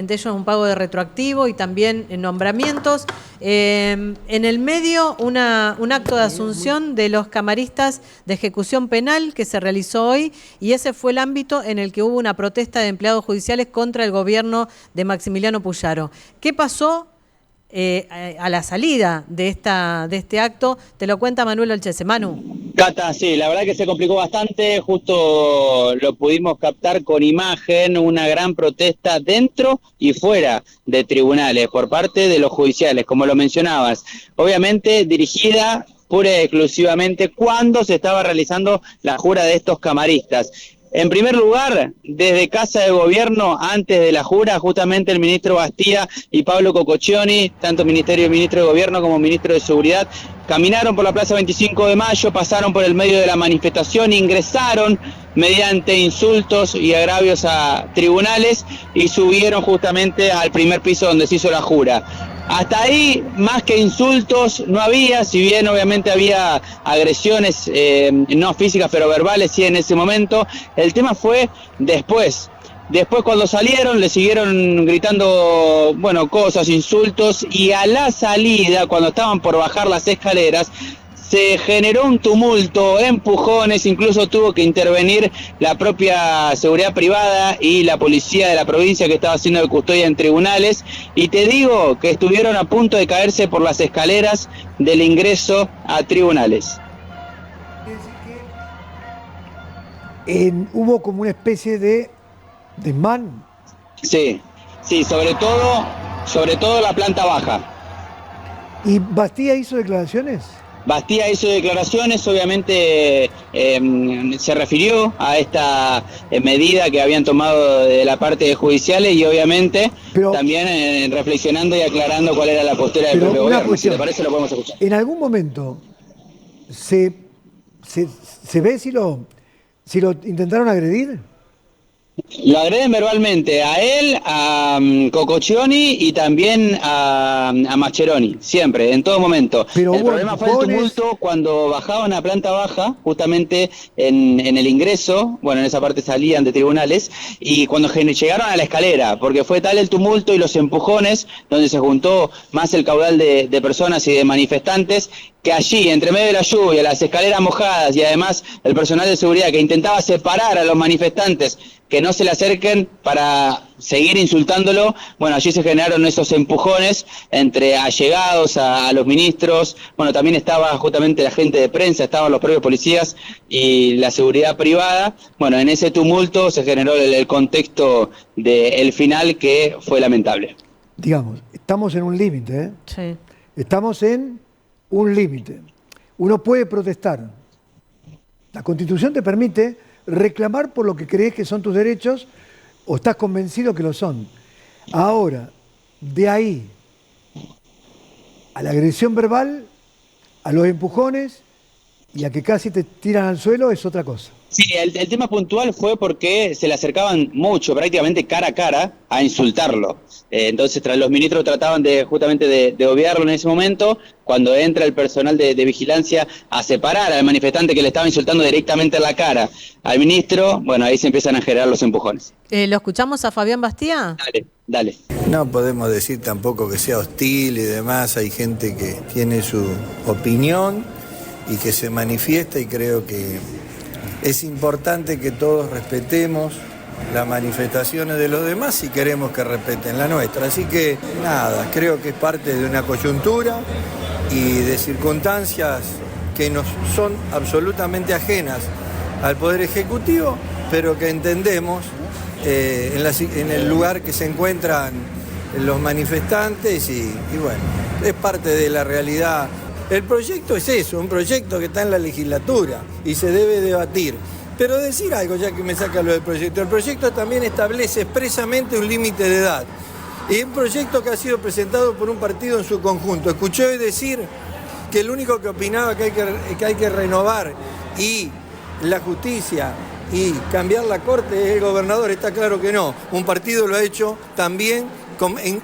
Entre ellos un pago de retroactivo y también nombramientos. En el medio, un acto de asunción de los camaristas de ejecución penal que se realizó hoy, y ese fue el ámbito en el que hubo una protesta de empleados judiciales contra el gobierno de Maximiliano Puyaro. ¿Qué pasó a la salida de este acto? Te lo cuenta Manuel Olchese. Manu. Cata, sí, la verdad que se complicó bastante, justo lo pudimos captar con imagen, una gran protesta dentro y fuera de tribunales por parte de los judiciales, como lo mencionabas, obviamente dirigida pura y exclusivamente cuando se estaba realizando la jura de estos camaristas. En primer lugar, desde Casa de Gobierno, antes de la jura, justamente el ministro Bastía y Pablo Cococcioni, tanto ministro de Gobierno como ministro de Seguridad, caminaron por la Plaza 25 de Mayo, pasaron por el medio de la manifestación, ingresaron mediante insultos y agravios a tribunales y subieron justamente al primer piso donde se hizo la jura. Hasta ahí, más que insultos, no había, si bien obviamente había agresiones, no físicas, pero verbales, sí, en ese momento. El tema fue después. Después, cuando salieron, le siguieron gritando, bueno, cosas, insultos, y a la salida, cuando estaban por bajar las escaleras, se generó un tumulto, empujones, incluso tuvo que intervenir la propia seguridad privada y la policía de la provincia que estaba haciendo de custodia en tribunales, y te digo que estuvieron a punto de caerse por las escaleras del ingreso a tribunales. Hubo como una especie de desmán. Sí, sobre todo la planta baja. ¿Y Bastía hizo declaraciones? Bastía hizo declaraciones, obviamente se refirió a esta medida que habían tomado de la parte de judiciales y obviamente también reflexionando y aclarando cuál era la postura del propio gobierno. Si te parece, lo podemos escuchar. ¿En algún momento se ve si lo intentaron agredir? Lo agreden verbalmente a él, a Cococcioni y también a Mascheroni, siempre, en todo momento. Pero el problema fue el tumulto cuando bajaban a planta baja, justamente en el ingreso, bueno, en esa parte salían de tribunales, y cuando llegaron a la escalera, porque fue tal el tumulto y los empujones, donde se juntó más el caudal de personas y de manifestantes, que allí, entre medio de la lluvia, las escaleras mojadas y además el personal de seguridad que intentaba separar a los manifestantes, que no se le acerquen para seguir insultándolo, bueno, allí se generaron esos empujones entre allegados a los ministros, bueno, también estaba justamente la gente de prensa, estaban los propios policías y la seguridad privada, bueno, en ese tumulto se generó el contexto del final que fue lamentable. Digamos, estamos en un límite, ¿eh? Sí. Estamos en un límite. Uno puede protestar. La Constitución te permite reclamar por lo que crees que son tus derechos o estás convencido que lo son. Ahora, de ahí a la agresión verbal, a los empujones y a que casi te tiran al suelo es otra cosa. Sí, el tema puntual fue porque se le acercaban mucho, prácticamente cara a cara, a insultarlo. Entonces los ministros trataban justamente de obviarlo en ese momento, cuando entra el personal de vigilancia a separar al manifestante que le estaba insultando directamente en la cara al ministro, bueno, ahí se empiezan a generar los empujones. ¿Lo escuchamos a Fabián Bastía? Dale. No podemos decir tampoco que sea hostil y demás, hay gente que tiene su opinión y que se manifiesta, y creo que es importante que todos respetemos las manifestaciones de los demás si queremos que respeten la nuestra. Así que nada, creo que es parte de una coyuntura y de circunstancias que nos son absolutamente ajenas al Poder Ejecutivo, pero que entendemos en el lugar que se encuentran los manifestantes y bueno, es parte de la realidad. El proyecto es eso, un proyecto que está en la legislatura y se debe debatir. Pero decir algo, ya que me saca lo del proyecto, el proyecto también establece expresamente un límite de edad. Y un proyecto que ha sido presentado por un partido en su conjunto. Escuché hoy decir que el único que opinaba que hay que renovar y la justicia y cambiar la corte es el gobernador. Está claro que no. Un partido lo ha hecho también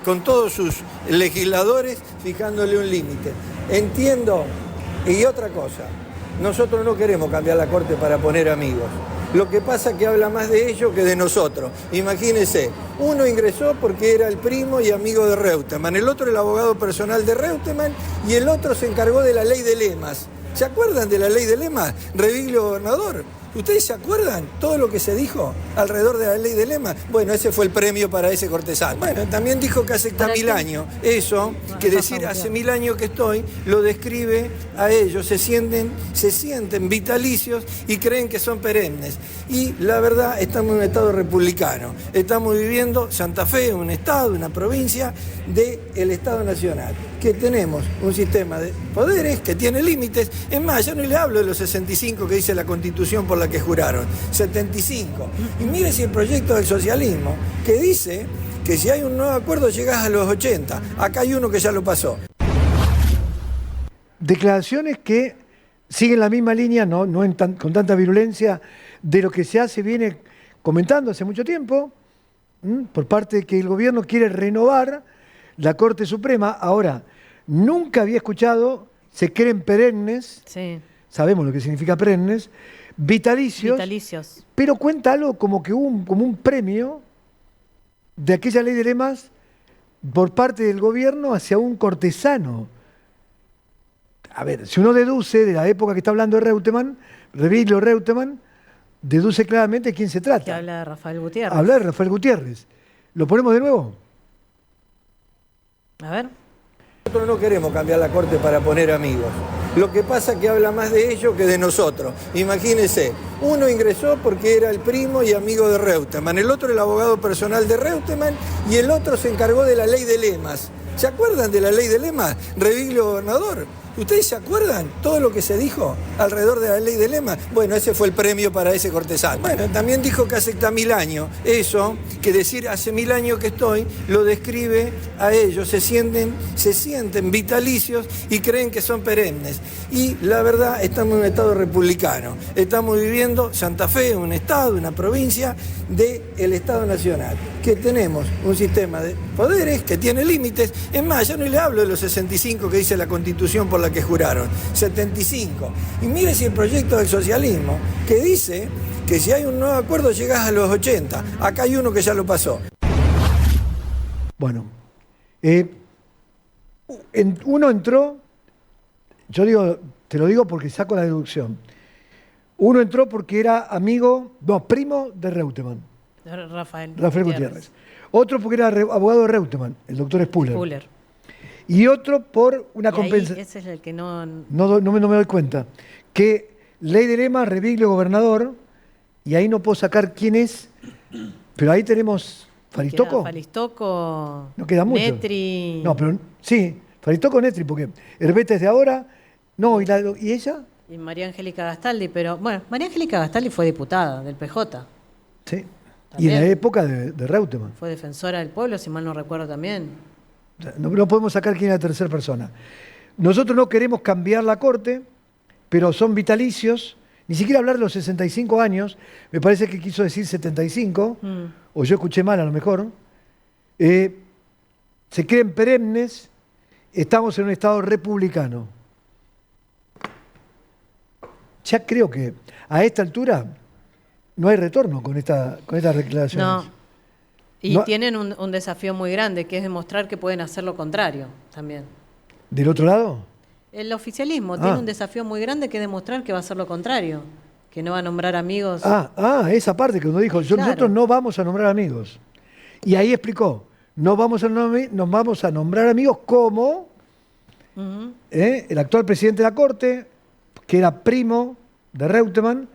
con todos sus legisladores fijándole un límite. Entiendo, y otra cosa, nosotros no queremos cambiar la corte para poner amigos. Lo que pasa que habla más de ellos que de nosotros. Imagínense, uno ingresó porque era el primo y amigo de Reutemann, el otro el abogado personal de Reutemann y el otro se encargó de la ley de lemas. ¿Se acuerdan de la ley de lemas? Reviglio gobernador. ¿Ustedes se acuerdan todo lo que se dijo alrededor de la ley de lemas? Bueno, ese fue el premio para ese cortesano. Bueno, también dijo que hace 1000 años. Eso, que decir hace 1000 años que estoy, lo describe a ellos. Se sienten vitalicios y creen que son perennes. Y la verdad, estamos en un estado republicano. Estamos viviendo Santa Fe, un estado, una provincia del Estado Nacional. Que tenemos un sistema de poderes que tiene límites. Es más, ya no le hablo de los 65 que dice la Constitución por la que juraron, 75. Y mire si el proyecto del socialismo, que dice que si hay un nuevo acuerdo llegás a los 80. Acá hay uno que ya lo pasó. Declaraciones que siguen la misma línea, no con tanta virulencia, de lo que se viene comentando hace mucho tiempo, por parte de que el gobierno quiere renovar la Corte Suprema. Ahora, nunca había escuchado, se creen perennes, Sí. sabemos lo que significa perennes, vitalicios, pero cuenta algo como que hubo como un premio de aquella ley de lemas por parte del gobierno hacia un cortesano. A ver, si uno deduce de la época que está hablando de Reutemann, Reviglio Reutemann, deduce claramente de quién se trata. Que habla de Rafael Gutiérrez. Habla de Rafael Gutiérrez. ¿Lo ponemos de nuevo? A ver. Nosotros no queremos cambiar la Corte para poner amigos. Lo que pasa que habla más de ellos que de nosotros. Imagínense, uno ingresó porque era el primo y amigo de Reutemann, el otro el abogado personal de Reutemann y el otro se encargó de la ley de lemas. ¿Se acuerdan de la ley de lemas? Reviglio gobernador. ¿Ustedes se acuerdan todo lo que se dijo alrededor de la ley de lemas? Bueno, ese fue el premio para ese cortesano. Bueno, también dijo que hace 1000 años. Eso, que decir hace 1000 años que estoy, lo describe a ellos. Se sienten vitalicios y creen que son perennes. Y la verdad, estamos en un estado republicano. Estamos viviendo Santa Fe, un estado, una provincia del Estado Nacional. Que tenemos un sistema de poderes que tiene límites. Es más, ya no le hablo de los 65 que dice la Constitución por la que juraron, 75. Y mire si el proyecto del socialismo, que dice que si hay un nuevo acuerdo llegás a los 80. Acá hay uno que ya lo pasó. Bueno, uno entró, te lo digo porque saco la deducción. Uno entró porque era primo de Reutemann. Rafael Gutiérrez. Otro porque era abogado de Reutemann, el doctor Spuller. Y otro por una compensación. Ese es el que no me doy cuenta. Que ley de lemas, Reviglio gobernador, y ahí no puedo sacar quién es, pero ahí tenemos Faristoco. Faristoco, no queda mucho. Netri. No, pero sí, Faristoco, Netri, porque Herbeta es de ahora. No, ¿y ella? Y María Angélica Gastaldi, pero bueno, María Angélica Gastaldi fue diputada del PJ. Sí. También. Y en la época de Reutemann. Fue defensora del pueblo, si mal no recuerdo también. No podemos sacar quién es la tercera persona. Nosotros no queremos cambiar la Corte, pero son vitalicios. Ni siquiera hablar de los 65 años, me parece que quiso decir 75, o yo escuché mal a lo mejor. Se creen perennes, estamos en un Estado republicano. Ya creo que a esta altura no hay retorno con estas declaraciones. No. Y tienen un desafío muy grande, que es demostrar que pueden hacer lo contrario también. ¿Del otro lado? El oficialismo tiene un desafío muy grande, que es demostrar que va a hacer lo contrario, que no va a nombrar amigos. Esa parte que uno dijo, Claro. Nosotros no vamos a nombrar amigos. Y ahí explicó, nos vamos a nombrar amigos como el actual presidente de la Corte, que era primo de Reutemann,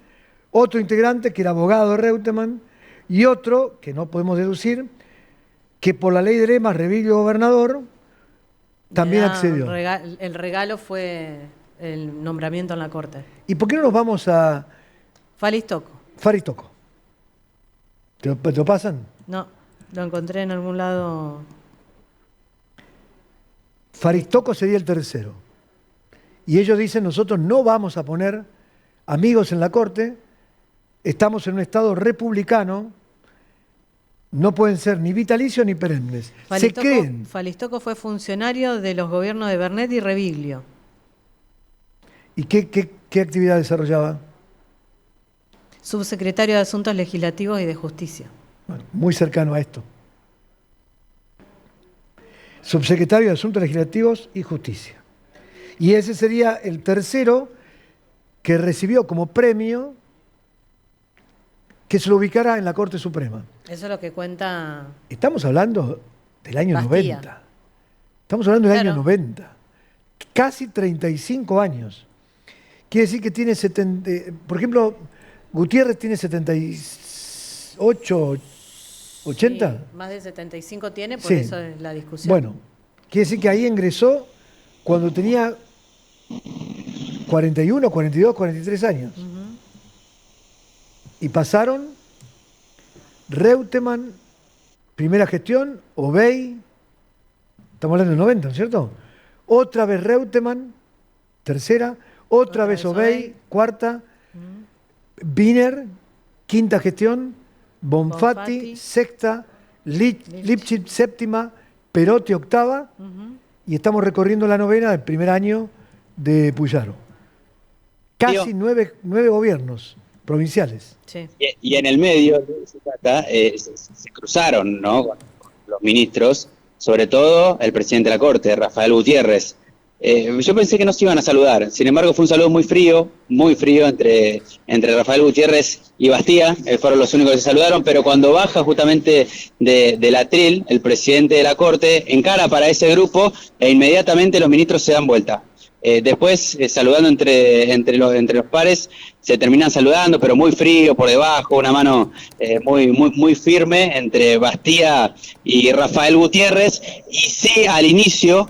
otro integrante que era abogado de Reutemann, y otro, que no podemos deducir, que por la ley de lemas, Reviglio gobernador, también accedió. El regalo fue el nombramiento en la Corte. ¿Y por qué no nos vamos a Faristoco? ¿Te lo pasan? No, lo encontré en algún lado. Faristoco sería el tercero. Y ellos dicen, nosotros no vamos a poner amigos en la Corte, estamos en un Estado republicano, no pueden ser ni vitalicios ni perennes. Se creen. Falistoco fue funcionario de los gobiernos de Bernet y Reviglio. ¿Y qué actividad desarrollaba? subsecretario de Asuntos Legislativos y de Justicia. Bueno, muy cercano a esto. Subsecretario de Asuntos Legislativos y Justicia. Y ese sería el tercero que recibió como premio que se lo ubicara en la Corte Suprema. Eso es lo que cuenta. Estamos hablando del año Bastía. 90. Estamos hablando del año Claro. 90. Casi 35 años. Quiere decir que tiene 70... por ejemplo, Gutiérrez tiene 78, 80. Sí, más de 75 tiene, por Sí. eso es la discusión. Bueno, quiere decir que ahí ingresó cuando tenía 41, 42, 43 años. Y pasaron Reutemann, primera gestión, Obey, estamos hablando del 90, ¿no es cierto? Otra vez Reutemann, tercera, otra vez Obey, cuarta, Wiener, quinta gestión, Bonfatti, Bonfatti. sexta, Lipschitz, séptima, Perotti, octava, y estamos recorriendo la novena del primer año de Puyaro. Casi nueve gobiernos provinciales. Sí. Y en el medio, se cruzaron, ¿no?, con los ministros, sobre todo el presidente de la Corte, Rafael Gutiérrez. Yo pensé que no se iban a saludar, sin embargo fue un saludo muy frío entre Rafael Gutiérrez y Bastía, fueron los únicos que se saludaron, pero cuando baja justamente del atril, el presidente de la Corte encara para ese grupo e inmediatamente los ministros se dan vuelta. Después, saludando entre los pares, se terminan saludando, pero muy frío por debajo, una mano muy firme entre Bastía y Rafael Gutiérrez. Y sí, al inicio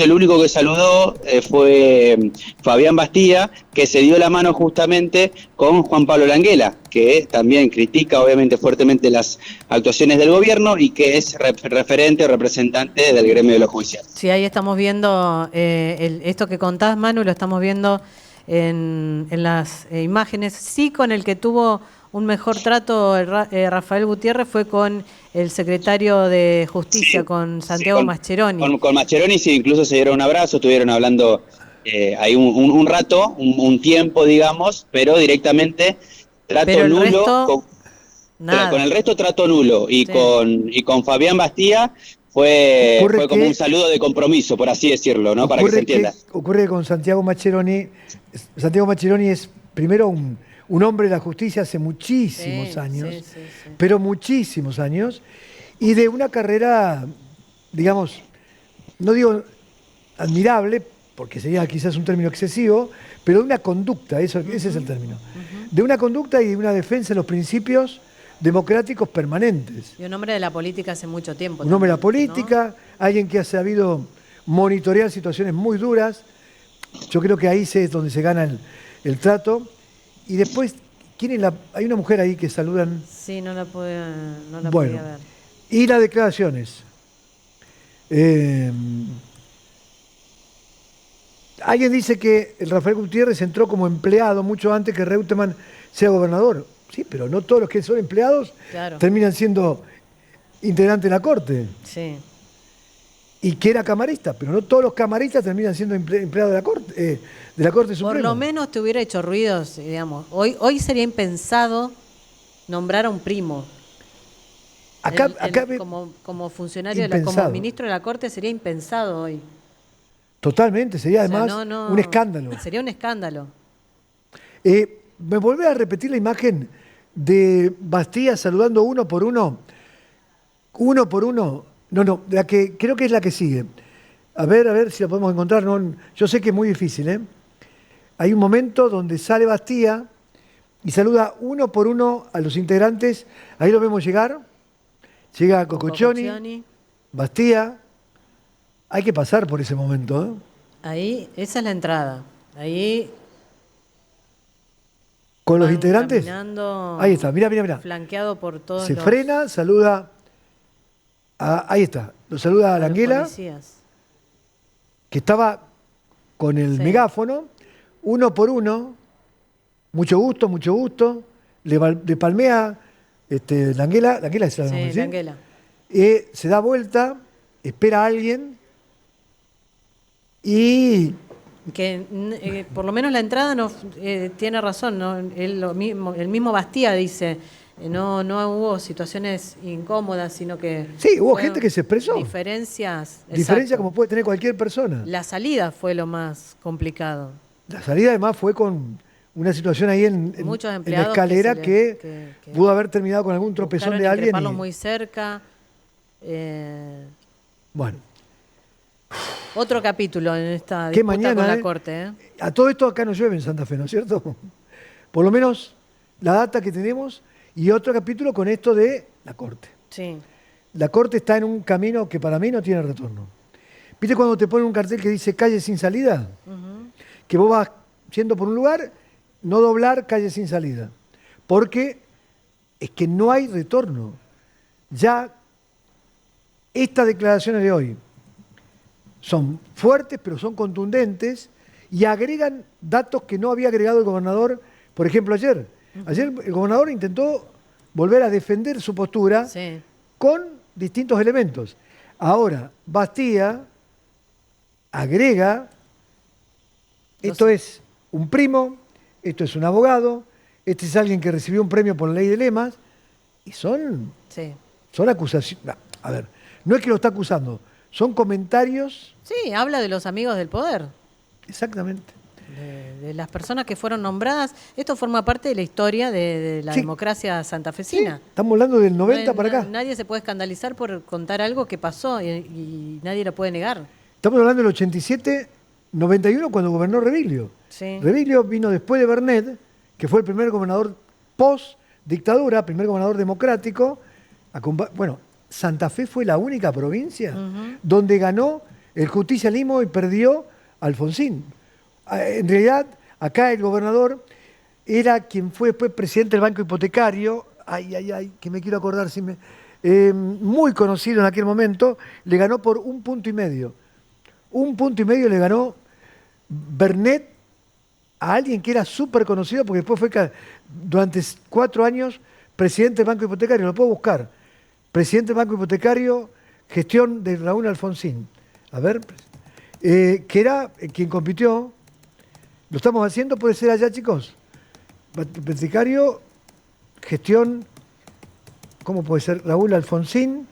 el único que saludó fue Fabián Bastía, que se dio la mano justamente con Juan Pablo Languela, que también critica obviamente fuertemente las actuaciones del gobierno y que es referente o representante del gremio de los judiciales. Sí, ahí estamos viendo esto que contás, Manu, lo estamos viendo en las imágenes. Sí, con el que tuvo un mejor trato Rafael Gutiérrez fue con el secretario de Justicia, Sí, con Santiago Mascheroni. Con Mascheroni sí, incluso se dieron un abrazo, estuvieron hablando ahí un rato, un tiempo, digamos, pero directamente trato Pero el nulo. resto, nada. Con el resto trato nulo. Y, Sí. con Fabián Bastía fue como que- un saludo de compromiso, por así decirlo, ¿no? Para que se entienda. Ocurre que con Santiago Mascheroni es primero un hombre de la justicia hace muchísimos Sí, años, sí, sí, sí. pero muchísimos años, y de una carrera, digamos, no digo admirable, porque sería quizás un término excesivo, pero de una conducta, ese es el término, de una conducta y de una defensa de los principios democráticos permanentes. Y un hombre de la política hace mucho tiempo. Un hombre de la también, política, alguien que ha sabido monitorear situaciones muy duras. Yo creo que ahí es donde se gana el trato. Y después, hay una mujer ahí que saludan. ¿no? Sí, no la podía Bueno, ver. y las declaraciones. Alguien dice que el Rafael Gutiérrez entró como empleado mucho antes que Reutemann sea gobernador. Sí, pero no todos los que son empleados Claro. terminan siendo integrantes de la Corte. Sí. Y que era camarista, pero no todos los camaristas terminan siendo empleados de la Corte Suprema. Por lo menos te hubiera hecho ruidos, digamos. Hoy sería impensado nombrar a un primo. Acá Como funcionario, como impensado. ministro de la Corte sería impensado hoy. Totalmente, sería O sea, además no, un escándalo. Sería un escándalo. Me volvé a repetir la imagen de Bastía saludando uno por uno. Uno por uno. No, la que creo que es la que sigue. A ver si la podemos encontrar. No, yo sé que es muy difícil, ¿eh? Hay un momento donde sale Bastía y saluda uno por uno a los integrantes. Ahí lo vemos llegar. Llega Cococcioni, Bastía. Hay que pasar por ese momento, ¿eh? Ahí, esa es la entrada. Ahí. Con los van integrantes. caminando, Ahí está, mirá. flanqueado por todos Se los, frena, saluda. Ahí está, lo saluda a los Languela, policías. que estaba con el Sí. megáfono, uno por uno, mucho gusto, le palmea Languela es el nombre, Sí, ¿sí? Languela. Se da vuelta, espera a alguien y por lo menos la entrada no tiene razón, ¿no? El mismo Bastía dice, no hubo situaciones incómodas, sino que Sí, hubo gente que se expresó. diferencias. Diferencia exacto. como puede tener cualquier persona. La salida fue lo más complicado. La salida además fue con una situación ahí en Muchos la empleados escalera que pudo haber terminado con algún tropezón buscaron de alguien. increparlos muy cerca. Bueno, Otro capítulo en esta que disputa mañana, con la Corte. a todo esto acá no llueve en Santa Fe, ¿no es cierto? Por lo menos la data que tenemos y otro capítulo con esto de la Corte. Sí. La Corte está en un camino que para mí no tiene retorno. ¿Viste cuando te ponen un cartel que dice calle sin salida? Que vos vas yendo por un lugar, no doblar, calle sin salida. Porque es que no hay retorno. Ya estas declaraciones de hoy son fuertes, pero son contundentes y agregan datos que no había agregado el gobernador, por ejemplo, ayer. Ayer el gobernador intentó volver a defender su postura Sí. con distintos elementos. Ahora, Bastía agrega, esto es un primo, esto es un abogado, este es alguien que recibió un premio por la ley de lemas, y son Sí. acusaciones. No, a ver, no es que lo está acusando, son comentarios. Sí, habla de los amigos del poder, Exactamente. de las personas que fueron nombradas. Esto forma parte de la historia de la Sí. democracia Sí, santafesina. estamos hablando del 90 para acá. Nadie se puede escandalizar por contar algo que pasó y nadie lo puede negar. Estamos hablando del 87, 91, cuando gobernó Reviglio. Sí. Reviglio vino después de Bernet, que fue el primer gobernador post-dictadura, primer gobernador democrático. Bueno, Santa Fe fue la única provincia donde ganó el justicialismo y perdió Alfonsín. En realidad, acá el gobernador era quien fue después presidente del Banco Hipotecario, que me quiero acordar, muy conocido en aquel momento, le ganó por 1,5 puntos. 1,5 puntos le ganó Bernet a alguien que era súper conocido, porque después fue durante 4 años presidente del Banco Hipotecario, lo puedo buscar. Presidente del Banco Hipotecario, gestión de Raúl Alfonsín. A ver, que era quien compitió. Lo estamos haciendo, puede ser allá, chicos. Hipotecario, gestión, ¿cómo puede ser? Raúl Alfonsín.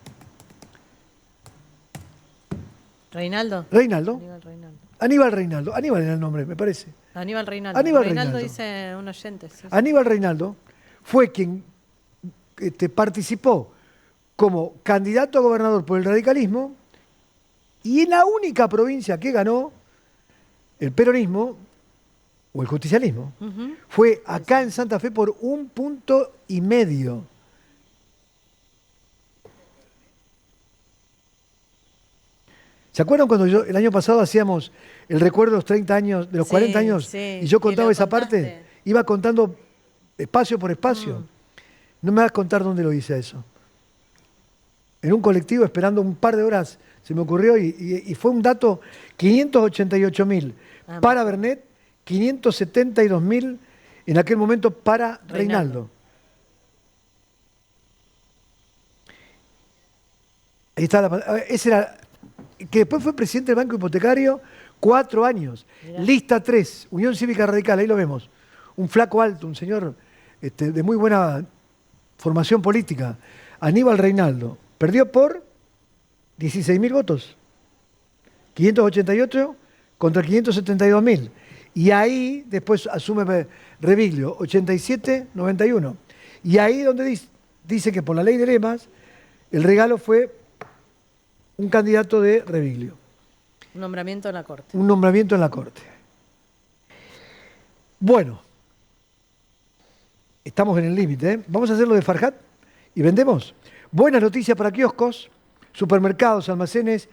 Reinaldo. Reinaldo. Aníbal Reinaldo. Aníbal Reinaldo. Aníbal era el nombre, me parece. Aníbal Reinaldo. Aníbal Reinaldo Reinaldo. dice un oyente. Sí, sí. Aníbal Reinaldo fue quien participó como candidato a gobernador por el radicalismo y en la única provincia que ganó el peronismo o el justicialismo fue acá en Santa Fe por 1,5 puntos. ¿Se acuerdan cuando el año pasado hacíamos el recuerdo de los 30 años, de los 40 años, sí, y yo que contaba lo esa contaste. parte? Iba contando espacio por espacio. No me vas a contar dónde lo hice eso. En un colectivo esperando un par de horas se me ocurrió y fue un dato 588.000 para Bernet, 572.000 en aquel momento para Reinaldo. Ahí está ese era, que después fue presidente del Banco Hipotecario 4 años. Mirá. Lista 3, Unión Cívica Radical, ahí lo vemos. Un flaco alto, un señor de muy buena formación política. Aníbal Reinaldo. Perdió por 16.000 votos. 588 contra 572.000. Y ahí después asume Reviglio, 87-91. Y ahí donde dice que por la ley de lemas, el regalo fue un candidato de Reviglio. Un nombramiento en la Corte. Un nombramiento en la Corte. Bueno, estamos en el límite, ¿eh? Vamos a hacer lo de Farhat y vendemos. Buenas noticias para kioscos, supermercados, almacenes